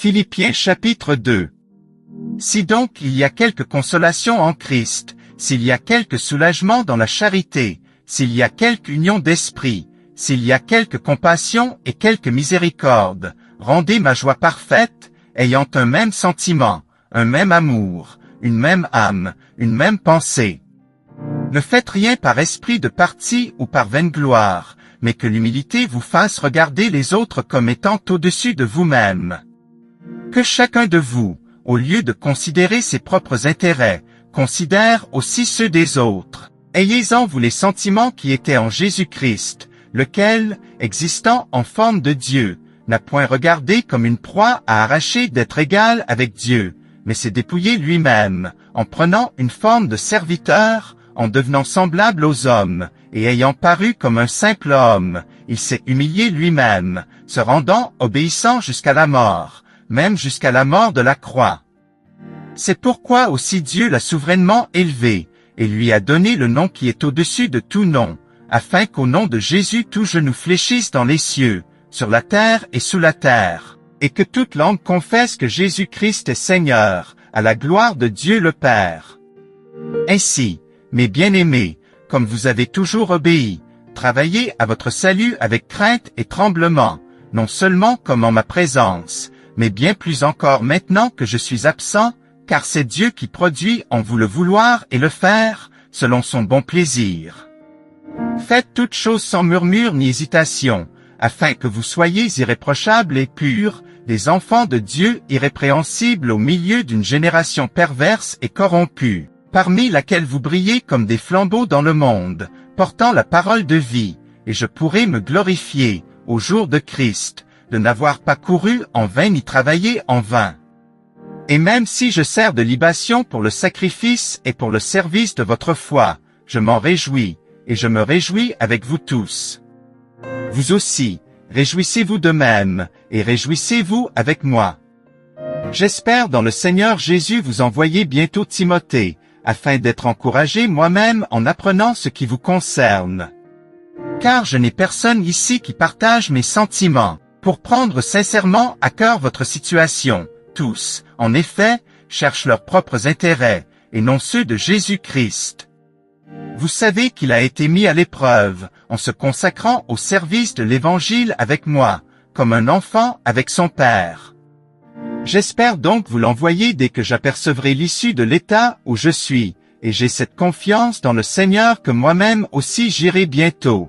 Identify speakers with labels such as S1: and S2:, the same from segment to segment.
S1: Philippiens chapitre 2. Si donc il y a quelque consolation en Christ, s'il y a quelque soulagement dans la charité, s'il y a quelque union d'esprit, s'il y a quelque compassion et quelque miséricorde, rendez ma joie parfaite, ayant un même sentiment, un même amour, une même âme, une même pensée. Ne faites rien par esprit de parti ou par vaine gloire, mais que l'humilité vous fasse regarder les autres comme étant au-dessus de vous-même. Que chacun de vous, au lieu de considérer ses propres intérêts, considère aussi ceux des autres. Ayez-en vous les sentiments qui étaient en Jésus-Christ, lequel, existant en forme de Dieu, n'a point regardé comme une proie à arracher d'être égal avec Dieu, mais s'est dépouillé lui-même, en prenant une forme de serviteur, en devenant semblable aux hommes, et ayant paru comme un simple homme, il s'est humilié lui-même, se rendant obéissant jusqu'à la mort, même jusqu'à la mort de la croix. C'est pourquoi aussi Dieu l'a souverainement élevé, et lui a donné le nom qui est au-dessus de tout nom, afin qu'au nom de Jésus tout genou fléchisse dans les cieux, sur la terre et sous la terre, et que toute langue confesse que Jésus-Christ est Seigneur, à la gloire de Dieu le Père. Ainsi, mes bien-aimés, comme vous avez toujours obéi, travaillez à votre salut avec crainte et tremblement, non seulement comme en ma présence, mais bien plus encore maintenant que je suis absent, car c'est Dieu qui produit en vous le vouloir et le faire, selon son bon plaisir. Faites toutes choses sans murmure ni hésitation, afin que vous soyez irréprochables et purs, des enfants de Dieu irrépréhensibles au milieu d'une génération perverse et corrompue, parmi laquelle vous brillez comme des flambeaux dans le monde, portant la parole de vie, et je pourrai me glorifier, au jour de Christ, de n'avoir pas couru en vain ni travaillé en vain. Et même si je sers de libation pour le sacrifice et pour le service de votre foi, je m'en réjouis, et je me réjouis avec vous tous. Vous aussi, réjouissez-vous de même, et réjouissez-vous avec moi. J'espère dans le Seigneur Jésus vous envoyer bientôt Timothée, afin d'être encouragé moi-même en apprenant ce qui vous concerne. Car je n'ai personne ici qui partage mes sentiments, pour prendre sincèrement à cœur votre situation. Tous, en effet, cherchent leurs propres intérêts, et non ceux de Jésus-Christ. Vous savez qu'il a été mis à l'épreuve, en se consacrant au service de l'Évangile avec moi, comme un enfant avec son père. J'espère donc vous l'envoyer dès que j'apercevrai l'issue de l'état où je suis, et j'ai cette confiance dans le Seigneur que moi-même aussi j'irai bientôt.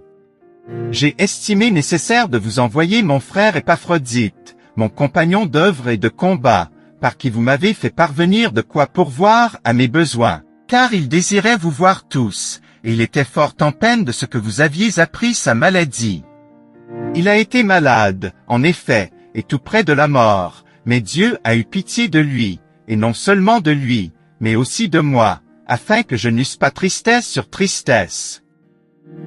S1: J'ai estimé nécessaire de vous envoyer mon frère Épaphrodite, mon compagnon d'œuvre et de combat, par qui vous m'avez fait parvenir de quoi pourvoir à mes besoins, car il désirait vous voir tous, et il était fort en peine de ce que vous aviez appris sa maladie. Il a été malade, en effet, et tout près de la mort, mais Dieu a eu pitié de lui, et non seulement de lui, mais aussi de moi, afin que je n'eusse pas tristesse sur tristesse.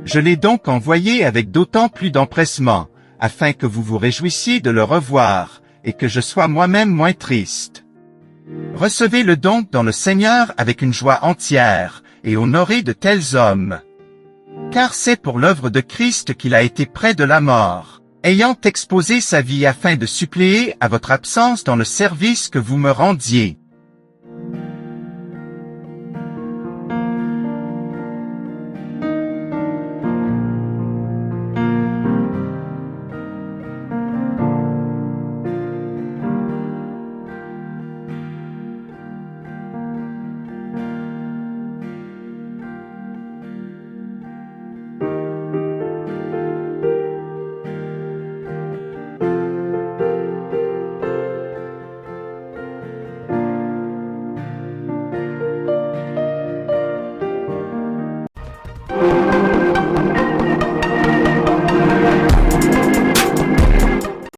S1: Je l'ai donc envoyé avec d'autant plus d'empressement, afin que vous vous réjouissiez de le revoir, et que je sois moi-même moins triste. Recevez-le donc dans le Seigneur avec une joie entière, et honorez de tels hommes. Car c'est pour l'œuvre de Christ qu'il a été près de la mort, ayant exposé sa vie afin de suppléer à votre absence dans le service que vous me rendiez.